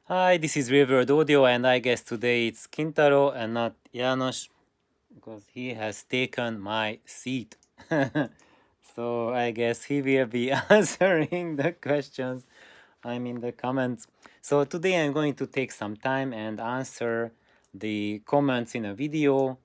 Hi, this is Reverb Audio, and I guess today it's Kintaro and not Janos because he has taken my seat. So I guess he will be answering the questions I'm in the comments. So today I'm going to take some time and answer the comments in a video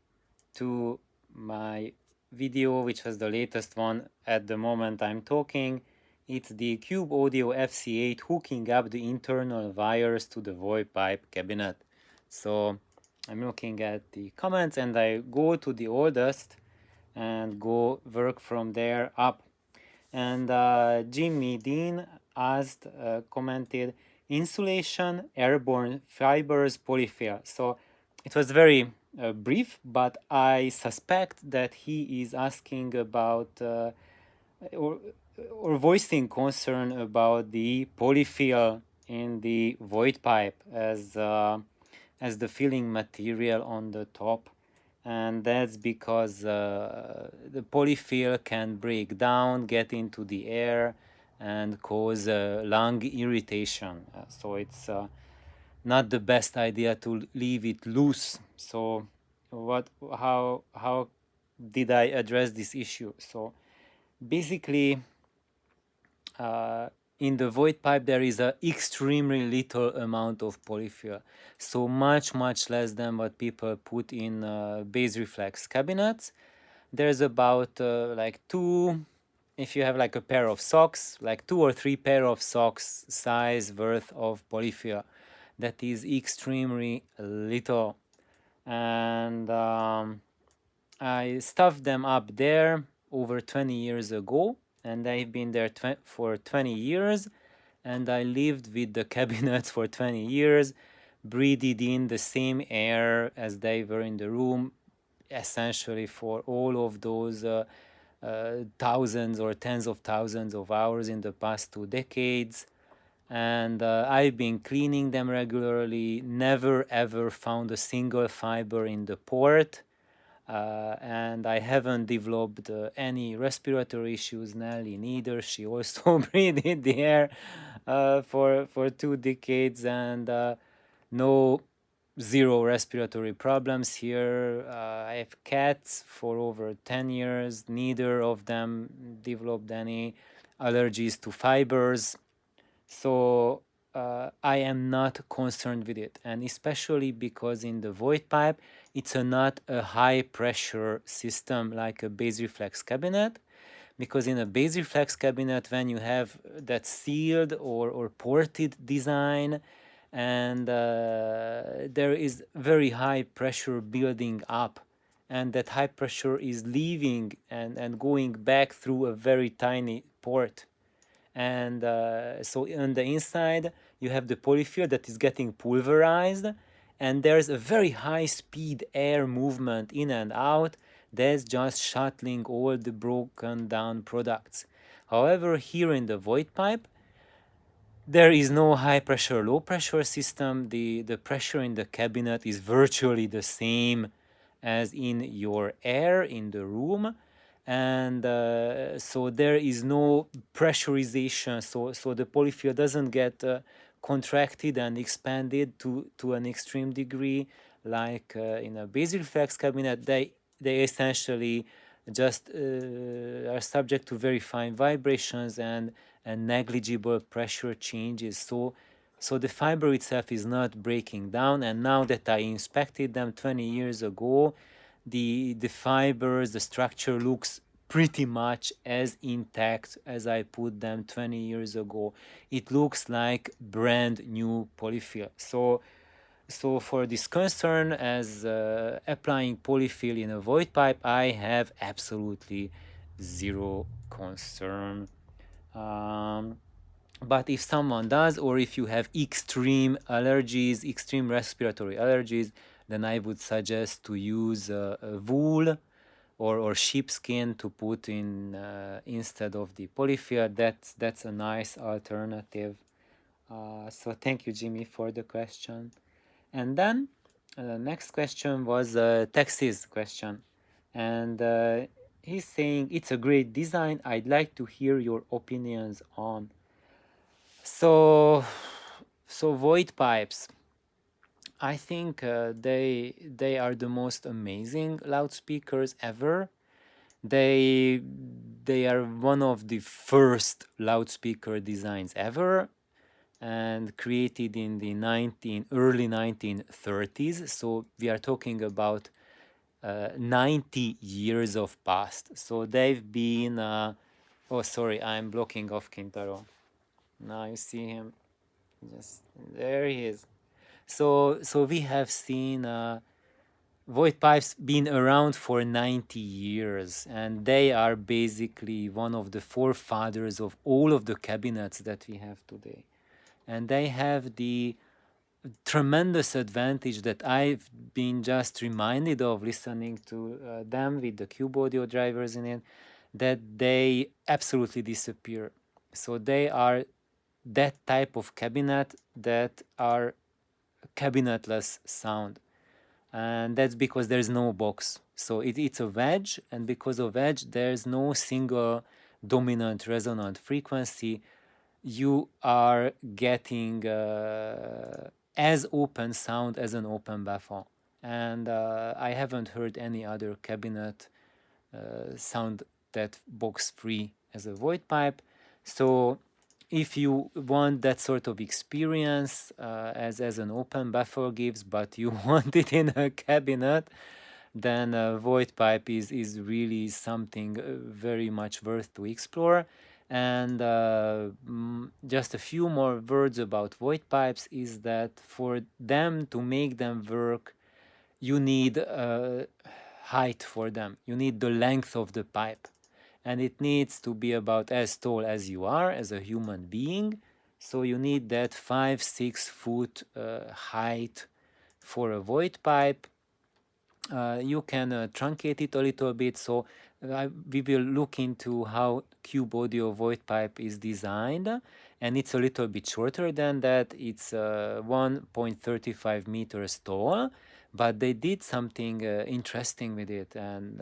to my video, which was the latest one at the moment I'm talking. It's the Cube Audio FC8 hooking up the internal wires to the Voigt pipe cabinet. So I'm looking at the comments and I go to the oldest and go work from there up. And Jimmy Dean asked, commented, insulation, airborne fibers, polyfill. So it was very brief, but I suspect that he is asking about or, or voicing concern about the polyfill in the void pipe as the filling material on the top, and that's because the polyfill can break down, get into the air, and cause lung irritation. So it's not the best idea to leave it loose. So how did I address this issue? So basically, uh, in the void pipe there is a extremely little amount of polyfill, so much less than what people put in base reflex cabinets. There's about like two, if you have like a pair of socks, like 2 or 3 pair of socks size worth of polyfill. That is extremely little, and I stuffed them up there over 20 years ago, and I've been there for 20 years, and I lived with the cabinets for 20 years, breathed in the same air as they were in the room, essentially for all of those thousands or tens of thousands of hours in the past 2 decades. And I've been cleaning them regularly, never ever found a single fiber in the port, and I haven't developed any respiratory issues. Nelly neither. She also breathed the air for 2 decades, and no zero respiratory problems here. I have cats for over 10 years. Neither of them developed any allergies to fibers. So I am not concerned with it, and especially because in the void pipe it's not a high pressure system like a base reflex cabinet, because in a base reflex cabinet, when you have that sealed or ported design, and there is very high pressure building up, and that high pressure is leaving and going back through a very tiny port. And so on the inside you have the polyfill that is getting pulverized, and there's a very high speed air movement in and out that's just shuttling all the broken down products. However, here in the void pipe there is no high pressure low pressure system. The pressure in the cabinet is virtually the same as in your air in the room, and so there is no pressurization, so the polyfill doesn't get contracted and expanded to an extreme degree like in a base reflex cabinet. They essentially just are subject to very fine vibrations and negligible pressure changes. So the fiber itself is not breaking down, and now that I inspected them 20 years ago, the fibers, the structure looks pretty much as intact as I put them 20 years ago. It looks like brand new polyfill. So for this concern as applying polyfill in a void pipe, I have absolutely zero concern. Um, but if someone does, or if you have extreme allergies, extreme respiratory allergies, then I would suggest to use wool or sheepskin to put in instead of the polyfill. That's a nice alternative. So thank you, Jimmy, for the question. And then the next question was Tex's question, and he's saying it's a great design. I'd like to hear your opinions on. So So Voigt pipes, I think they are the most amazing loudspeakers ever. They they are one of the first loudspeaker designs ever, and created in the early 1930s. So we are talking about 90 years of past. So they've been. Oh, sorry, I'm blocking off Kintaro. Now you see him. Just there he is. So we have seen Void pipes been around for 90 years, and they are basically one of the forefathers of all of the cabinets that we have today. And they have the tremendous advantage that I've been just reminded of listening to them with the cube audio drivers in it, that they absolutely disappear. So they are that type of cabinet that are cabinetless sound, and that's because there's no box. So it's a wedge, and because of wedge there's no single dominant resonant frequency. You are getting as open sound as an open baffle, and I haven't heard any other cabinet sound that box free as a void pipe. So if you want that sort of experience as an open baffle gives, but you want it in a cabinet, then void pipe is really something very much worth to explore. And just a few more words about void pipes is that for them to make them work, you need height for them. You need the length of the pipe, and it needs to be about as tall as you are as a human being. So you need that 5-6 foot height for a void pipe. You can truncate it a little bit. So we will look into how cube audio void pipe is designed, and it's a little bit shorter than that. It's 1.35 meters tall, but they did something interesting with it, and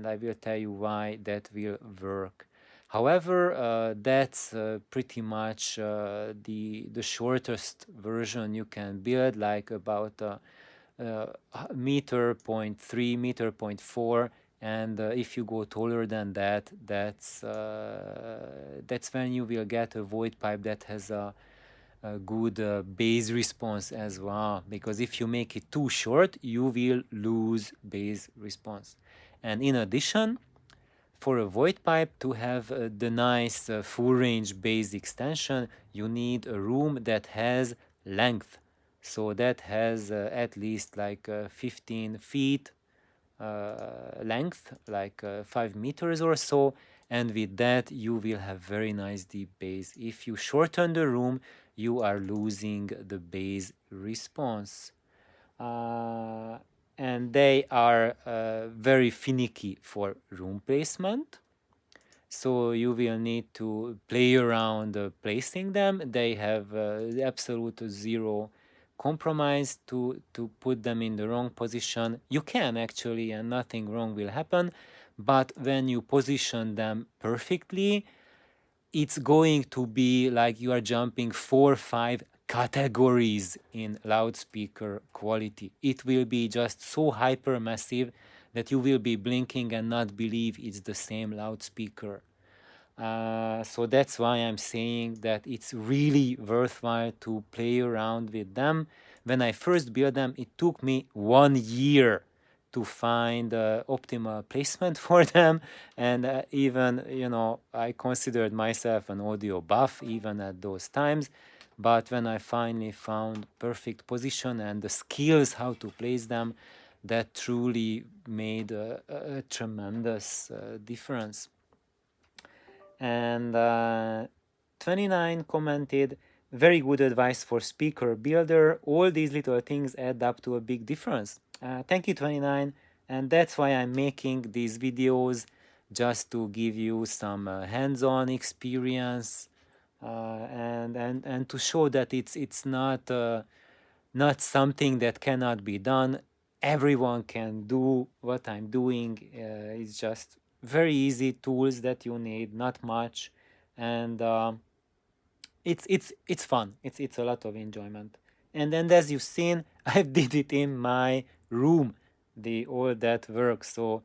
I will tell you why that will work. However, that's pretty much the shortest version you can build, like about meter 0.3, meter 0.4, and if you go taller than that, that's when you will get a void pipe that has a good bass response as well, because if you make it too short, you will lose bass response. And in addition, for a void pipe to have the nice full range bass extension, you need a room that has length. So that has at least like 15 feet length, like 5 meters or so. And with that, you will have very nice deep bass. If you shorten the room, you are losing the bass response. And they are very finicky for room placement. So you will need to play around placing them. They have absolute zero compromise to put them in the wrong position. You can actually, and nothing wrong will happen. But when you position them perfectly, it's going to be like you are jumping 4 or 5 categories in loudspeaker quality. It will be just so hyper massive that you will be blinking and not believe it's the same loudspeaker. So that's why I'm saying that it's really worthwhile to play around with them. When I first built them, it took me 1 year to find optimal placement for them, and even, you know, I considered myself an audio buff even at those times. But when I finally found perfect position and the skills how to place them, that truly made a tremendous difference. And 29 commented, very good advice for speaker builder. All these little things add up to a big difference. Thank you, 29. And that's why I'm making these videos, just to give you some hands-on experience, and to show that it's not something that cannot be done. Everyone can do what I'm doing. It's just very easy tools that you need, not much. And it's fun. It's a lot of enjoyment. And as you've seen, I did it in my room, the all that work. So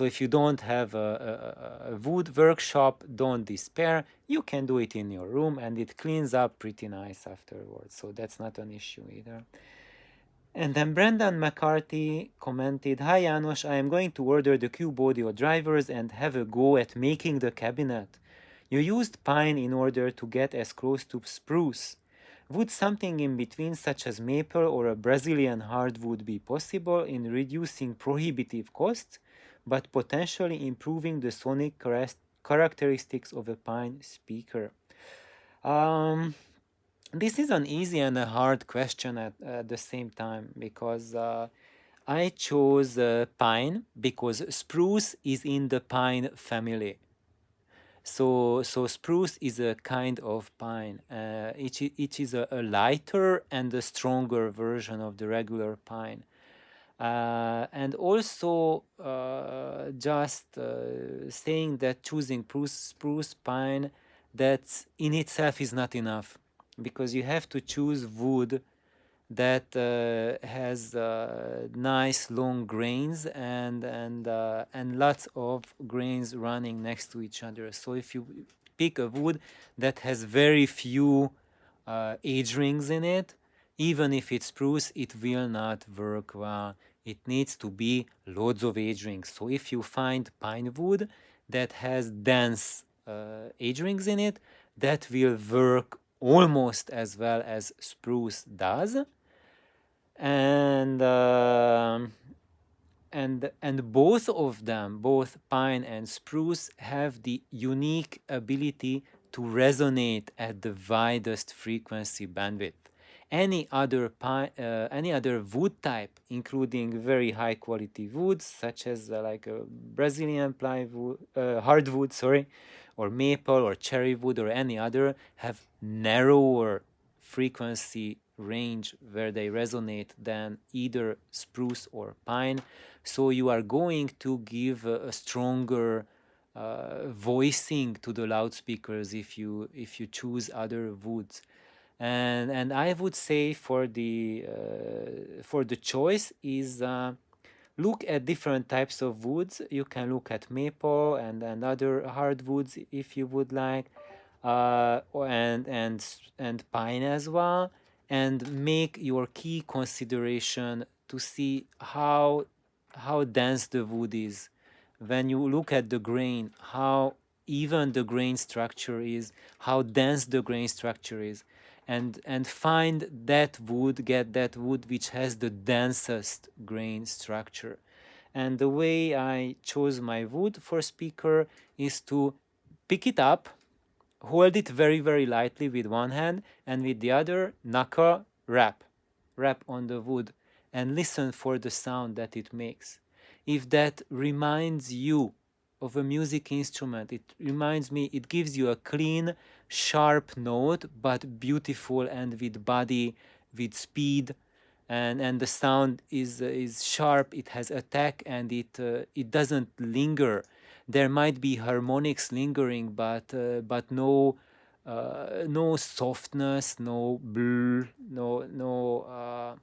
if you don't have a wood workshop, don't despair. You can do it in your room, and it cleans up pretty nice afterwards. So that's not an issue either. And then Brendan McCarthy commented, "Hi Janos, I am going to order the Cube Audio drivers and have a go at making the cabinet. You used pine in order to get as close to spruce. Would something in between, such as maple or a Brazilian hardwood, be possible in reducing prohibitive costs, but potentially improving the sonic characteristics of a pine speaker?" Um, this is an easy and a hard question at the same time, because I chose pine because spruce is in the pine family. So spruce is a kind of pine. It is a lighter and a stronger version of the regular pine. And also, just saying that choosing spruce pine, that in itself is not enough, because you have to choose wood that has nice long grains and lots of grains running next to each other. So if you pick a wood that has very few age rings in it, even if it's spruce, it will not work well. It needs to be loads of age rings. So if you find pine wood that has dense age rings in it, that will work almost as well as spruce does. And and both of them, both pine and spruce, have the unique ability to resonate at the widest frequency bandwidth. Any other wood type, including very high quality woods such as like a Brazilian plywood, hardwood, sorry, or maple or cherry wood or any other, have narrower frequency range where they resonate than either spruce or pine. So you are going to give a stronger voicing to the loudspeakers if you choose other woods. And I would say for the choice is look at different types of woods. You can look at maple and other hardwoods if you would like, and pine as well, and make your key consideration to see how dense the wood is. When you look at the grain, how even the grain structure is, how dense the grain structure is, and find that wood, get that wood which has the densest grain structure. And the way I chose my wood for speaker is to pick it up, hold it very, very lightly with one hand, and with the other, knuckle, rap on the wood, and listen for the sound that it makes. If that reminds you of a music instrument, it reminds me, it gives you a clean, sharp note, but beautiful and with body, with speed, and the sound is sharp. It has attack, and it doesn't linger. There might be harmonics lingering, but no softness, no blur, no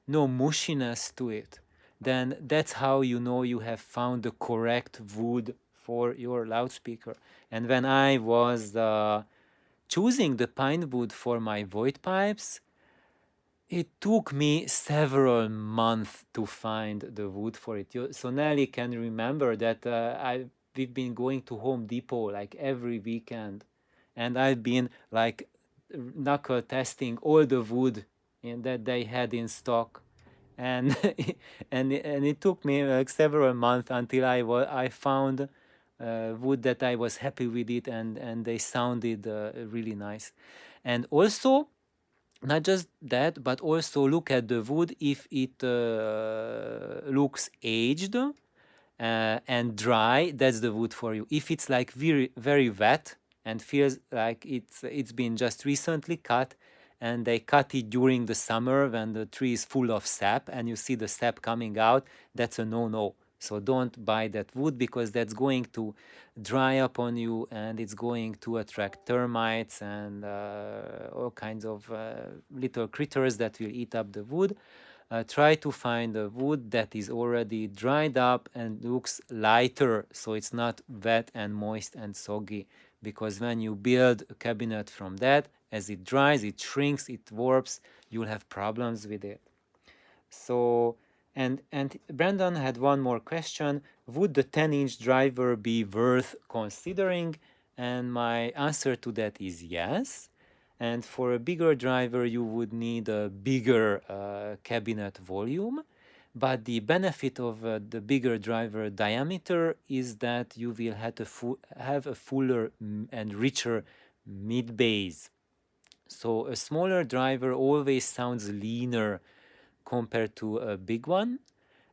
mushiness to it. Then that's how you know you have found the correct wood for your loudspeaker. And when I was choosing the pine wood for my Voigt pipes, it took me several months to find the wood for it. So Nelly can remember that we've been going to Home Depot like every weekend, and I've been like knuckle testing all the wood that they had in stock, and and it took me like several months until I found wood that I was happy with it, and they sounded really nice. And also, not just that, but also look at the wood if it looks aged and dry. That's the wood for you. If it's like very, very wet and feels like it's been just recently cut, and they cut it during the summer when the tree is full of sap and you see the sap coming out, that's a no-no. So don't buy that wood, because that's going to dry up on you, and it's going to attract termites and all kinds of little critters that will eat up the wood. Try to find a wood that is already dried up and looks lighter, so it's not wet and moist and soggy, because when you build a cabinet from that, as it dries, it shrinks, it warps, you'll have problems with it. So, and Brandon had one more question. Would the 10-inch driver be worth considering? And my answer to that is yes. And for a bigger driver, you would need a bigger cabinet volume. But the benefit of the bigger driver diameter is that you will have a fuller and richer mid base. So a smaller driver always sounds leaner compared to a big one,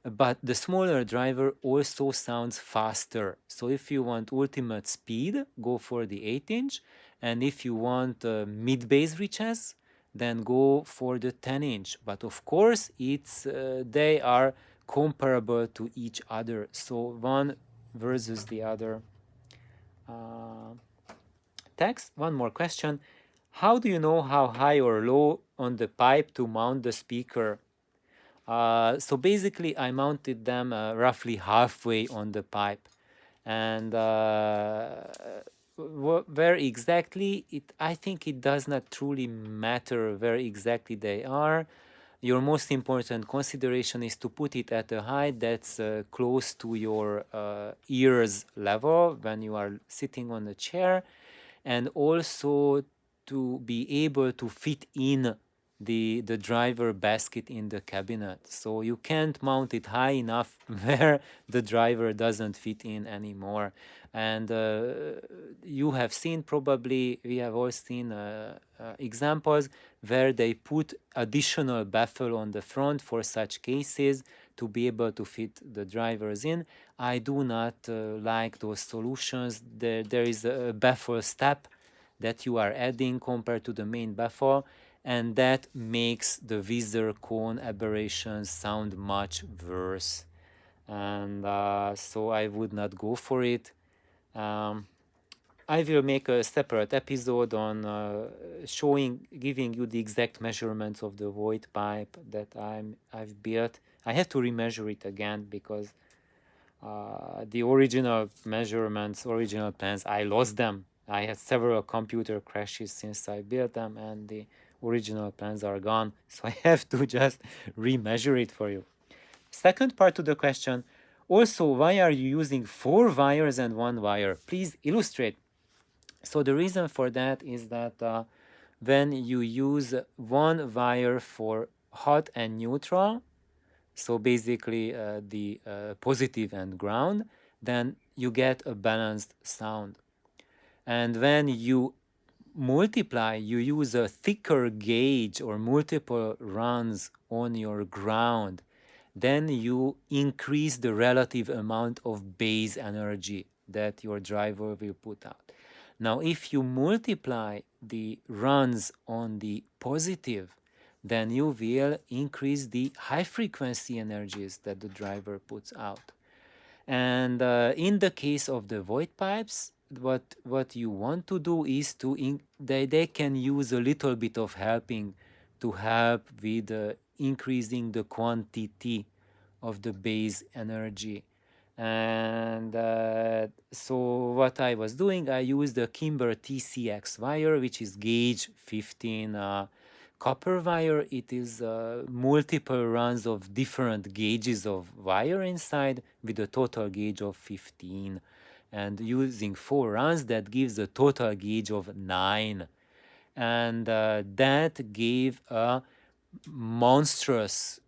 but the smaller driver also sounds faster. So if you want ultimate speed, go for the 8-inch, and if you want mid-bass riches, then go for the 10-inch. But of course, they are comparable to each other, so one versus the other. Text, one more question. How do you know how high or low on the pipe to mount the speaker? So basically, I mounted them roughly halfway on the pipe, and where exactly I think it does not truly matter where exactly they are. Your most important consideration is to put it at a height that's close to your ears level when you are sitting on a chair, and also to be able to fit in the driver basket in the cabinet. So you can't mount it high enough where the driver doesn't fit in anymore. And you have seen, probably we have all seen examples where they put additional baffle on the front for such cases to be able to fit the drivers in. I do not like those solutions. There is a baffle step that you are adding compared to the main baffle, and that makes the visor cone aberrations sound much worse. And so I would not go for it. I will make a separate episode on giving you the exact measurements of the Voigt pipe that I've built. I have to remeasure it again, because the original measurements, original plans, I lost them. I had several computer crashes since I built them, and the original plans are gone. So I have to just remeasure it for you. Second part to the question, also, why are you using 4 wires and 1 wire? Please illustrate. So the reason for that is that when you use 1 wire for hot and neutral, so basically the positive and ground, then you get a balanced sound. And when you multiply, you use a thicker gauge or multiple runs on your ground, then you increase the relative amount of base energy that your driver will put out. Now, if you multiply the runs on the positive, then you will increase the high frequency energies that the driver puts out. And in the case of the Voigt pipes, what you want to do is they can use a little bit of helping to help with increasing the quantity of the base energy. And so what I was doing, I used the Kimber TCX wire, which is gauge 15 copper wire. It is multiple runs of different gauges of wire inside with a total gauge of 15. And using 4 runs, that gives a total gauge of 9. And that gave a monstrous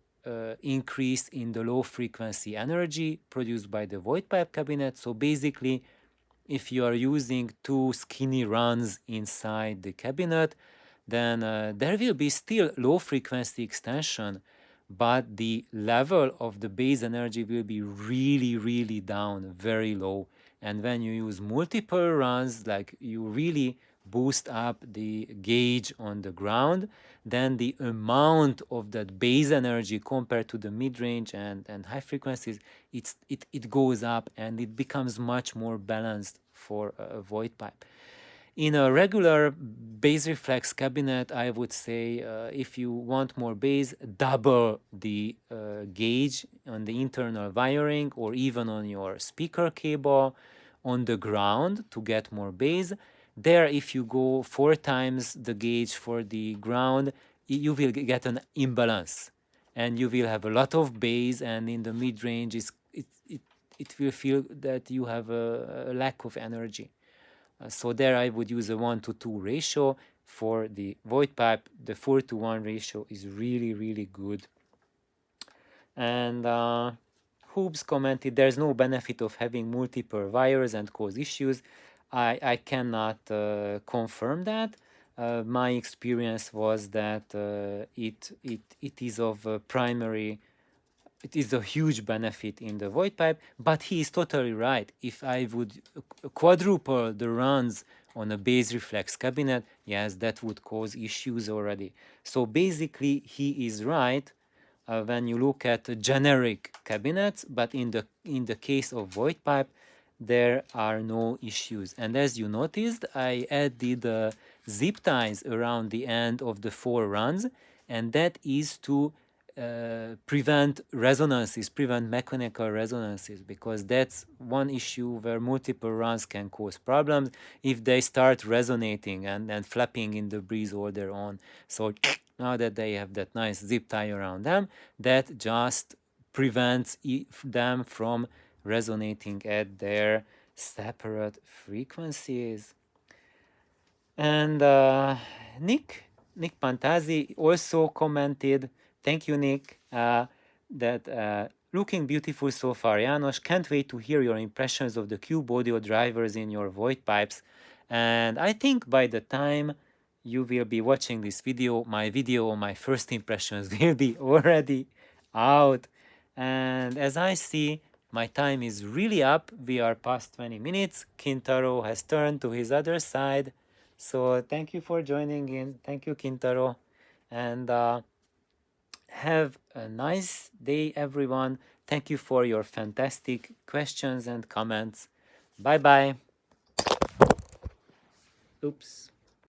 increase in the low frequency energy produced by the Voigt pipe cabinet. So basically, if you are using 2 skinny runs inside the cabinet, then there will be still low frequency extension, but the level of the base energy will be really, really down, very low. And when you use multiple runs, like you really boost up the gauge on the ground, then the amount of that base energy compared to the mid-range and high frequencies, it goes up and it becomes much more balanced for a Voigt pipe. In a regular bass reflex cabinet, I would say if you want more bass, double the gauge on the internal wiring or even on your speaker cable on the ground to get more bass. There, if you go 4 times the gauge for the ground, you will get an imbalance and you will have a lot of bass, and in the mid-range it will feel that you have a lack of energy. So there I would use a 1:2 ratio. For the Voigt pipe, the 4:1 ratio is really, really good. And Hoops commented, there's no benefit of having multiple wires and cause issues. I cannot confirm that. My experience was that it is of primary, it is a huge benefit in the Voigt pipe, but he is totally right. If I would quadruple the runs on a bass reflex cabinet, yes, that would cause issues already. So basically, he is right when you look at generic cabinets, but in the case of Voigt pipe, there are no issues. And as you noticed, I added zip ties around the end of the 4 runs, and that is to prevent resonances, prevent mechanical resonances, because that's one issue where multiple runs can cause problems if they start resonating and flapping in the breeze all their own. So now that they have that nice zip tie around them, that just prevents them from resonating at their separate frequencies. And Nick Pantazzi also commented, thank you, Nick, that looking beautiful so far, János. Can't wait to hear your impressions of the cube audio drivers in your Voigt pipes. And I think by the time you will be watching this video, my first impressions will be already out. And as I see, my time is really up. We are past 20 minutes. Kintaro has turned to his other side. So thank you for joining in. Thank you, Kintaro. And have a nice day, everyone. Thank you for your fantastic questions and comments. Bye-bye. Oops.